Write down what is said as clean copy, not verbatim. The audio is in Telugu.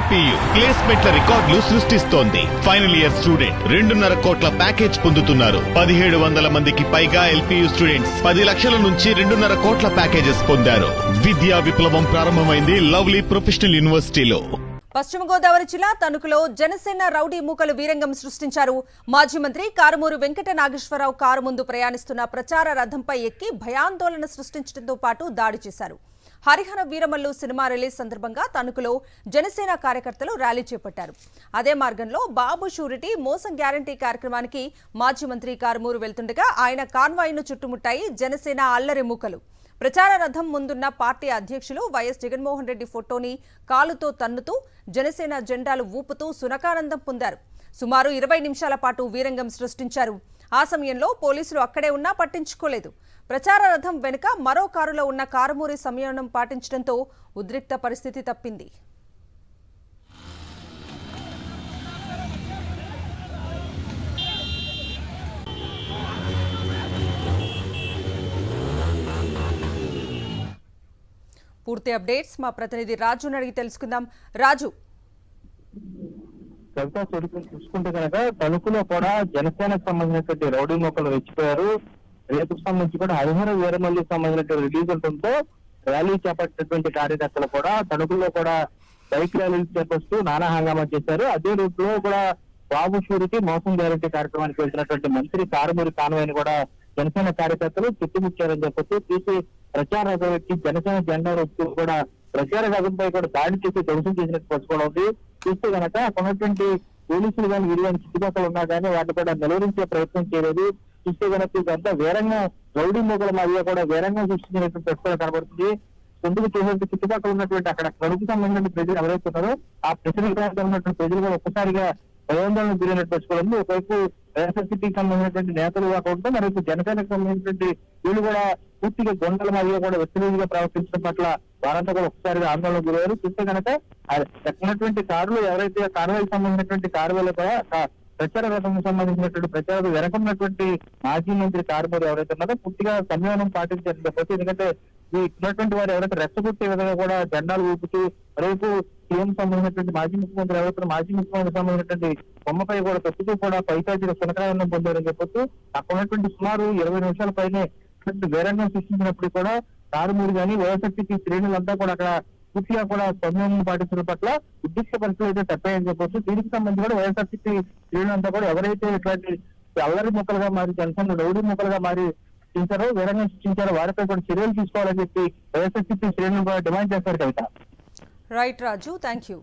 ఎల్పీయూ ప్లేస్మెంట్ల రికార్డులు సృష్టిస్తోంది. ఫైనల్ ఇయర్ స్టూడెంట్ 2.5 కోట్ల ప్యాకేజ్ పొందుతున్నారు. 1700 మందికి పైగా ఎల్పీయూ స్టూడెంట్స్ 10 లక్షల నుంచి 2.5 కోట్ల ప్యాకేజెస్ పొందారు. విద్యా విప్లవం ప్రారంభమైంది లవ్లీ ప్రొఫెషనల్ యూనివర్సిటీలో. పశ్చిమ గోదావరి జిల్లా తణుకులో జనసేన రౌడీ మూకలు వీరంగం సృష్టించారు. మాజీ మంత్రి కారుమూరి వెంకట నాగేశ్వరరావు కారు ముందు ప్రయాణిస్తున్న ప్రచార రథంపై ఎక్కి భయాందోళన సృష్టించడంతో పాటు దాడి చేశారు. హరిహర వీరమల్లు సినిమా రిలీజ్ సందర్భంగా తణుకులో జనసేన కార్యకర్తలు ర్యాలీ చేపట్టారు. అదే మార్గంలో బాబు షూరిటీ మోసం గ్యారంటీ కార్యక్రమానికి మాజీ మంత్రి కారుమూరు వెళ్తుండగా ఆయన కాన్వాయ్ను చుట్టుముట్టాయి జనసేన అల్లరి మూకలు. ప్రచార రథం ముందున్న పార్టీ అధ్యక్షులు వైఎస్ జగన్మోహన్ రెడ్డి ఫోటోని కాలుతో తన్నుతూ జనసేన జెండాలు ఊపుతూ సునకానందం పొందారు. సుమారు 20 నిమిషాల పాటు వీరంగం సృష్టించారు. ఆ సమయంలో పోలీసులు అక్కడే ఉన్నా పట్టించుకోలేదు. ప్రచార రథం వెనుక మరో కారులో ఉన్న కారుమూరి సంయమనం పాటించడంతో ఉద్రిక్త పరిస్థితి తప్పింది. పూర్తి అప్డేట్స్ మా ప్రతినిధి రాజుని అడిగి తెలుసుకుందాం. రాజు, చూసుకుంటే కనుక తణుకులో కూడా జనసేనకు సంబంధించినటువంటి రౌడీ మొక్కలు రెచ్చిపోయారు. రేపుకు సంబంధించి కూడా హరిహర వీరమల్లికి సంబంధించిన రిలీజ్ ఉండటంతో ర్యాలీ చేపట్టినటువంటి కార్యకర్తలు కూడా తణుకులో కూడా బైక్ ర్యాలీలు చేపడుతూ నానా హంగామా చేశారు. అదే రూట్ లో కూడా బాబు షూరిటీ మోసం గ్యారంటీ కార్యక్రమానికి వెళ్తున్నటువంటి మంత్రి కారుమూరి కాన్వాయ్ని కూడా జనసేన కార్యకర్తలు చుట్టుముచ్చారని చెప్పొచ్చు. తీసి ప్రచార రథం ఎక్కి జనసేన జెండా వస్తూ కూడా ప్రచార రథంపై కూడా దాడి చేసి ధ్వంసం చేసినట్టు పట్టుకోవడం ఉంది. చూస్తే కనుక కొన్నటువంటి పోలీసులు కానీ వీళ్ళు కానీ చుట్టుపక్కల ఉన్నా కానీ వాటిని కూడా నిలువరించే ప్రయత్నం చేయలేదు. చూస్తే కనుక ఇదంతా వేరంగా రౌడీ మూకల మధ్య కూడా వేరంగా సృష్టించినటువంటి ప్రశ్న కనబడుతుంది. ఎందుకు చేసేది చుట్టుపక్కల ఉన్నటువంటి అక్కడ తణుకు సంబంధించిన ప్రజలు ఎవరైతే ఉన్నారో ఆ ప్రజల ఉన్నటువంటి ప్రజలు కూడా ఒక్కసారిగా భయాందోళన గురైనట్టు పట్టుకోవడం. ఒకవైపు వైఎస్ఆర్సీపీకి సంబంధించినటువంటి నేతలు కాకుండా మరొక జనసేనకు సంబంధించినటువంటి వీళ్ళు కూడా పూర్తిగా గొండల మధ్య కూడా వ్యతిరేకంగా ప్రవర్తించడం పట్ల వారంతా కూడా ఒకసారిగా ఆందోళన గురయ్యారు. చూస్తే కనుక ఉన్నటువంటి కారులు ఎవరైతే కారులకు సంబంధించినటువంటి కారులు ప్రచార రథం సంబంధించినటువంటి ప్రచారం వెనకున్నటువంటి మాజీ మంత్రి కారుమూరి ఎవరైతే ఉన్నారో పూర్తిగా సంయమనం పాటించారని చెప్పొచ్చు. ఎందుకంటే ఉన్నటువంటి వారు ఎవరైతే రెచ్చగొట్టే విధంగా కూడా జెండాలు ఊపుతూ రేపు సీఎం సంబంధించినటువంటి మాజీ ముఖ్యమంత్రి ఎవరైతే మాజీ ముఖ్యమంత్రి సంబంధించినటువంటి బొమ్మపై కూడా తొక్కుతూ కూడా పైకాజీగా సునకానందం పొందారని చెప్పొచ్చు. అక్కడ ఉన్నటువంటి సుమారు 20 నిమిషాల పైనే వేరంగం సృష్టించినప్పుడు కూడా కారుమూరి కానీ వైఎస్ఆర్సీపీ శ్రేణులంతా కూడా అక్కడ పూర్తిగా కూడా సంయమనం పాటించడం పట్ల ఉద్రిక్త పరిస్థితులు అయితే తప్పాయని చెప్పొచ్చు. దీనికి సంబంధించి కూడా వైఎస్ఆర్సీపీ శ్రేణులంతా కూడా ఎవరైతే ఇట్లాంటి అల్లరి మొక్కలుగా మారి జనసేన రౌడీ మొక్కలుగా మారి సృష్టించారో వేరంగం సృష్టించారో వారిపై కూడా చర్యలు తీసుకోవాలని చెప్పి వైఎస్ఆర్సీపీ శ్రేణులు కూడా డిమాండ్ చేస్తారు. Kavitha. Right Raju, thank you.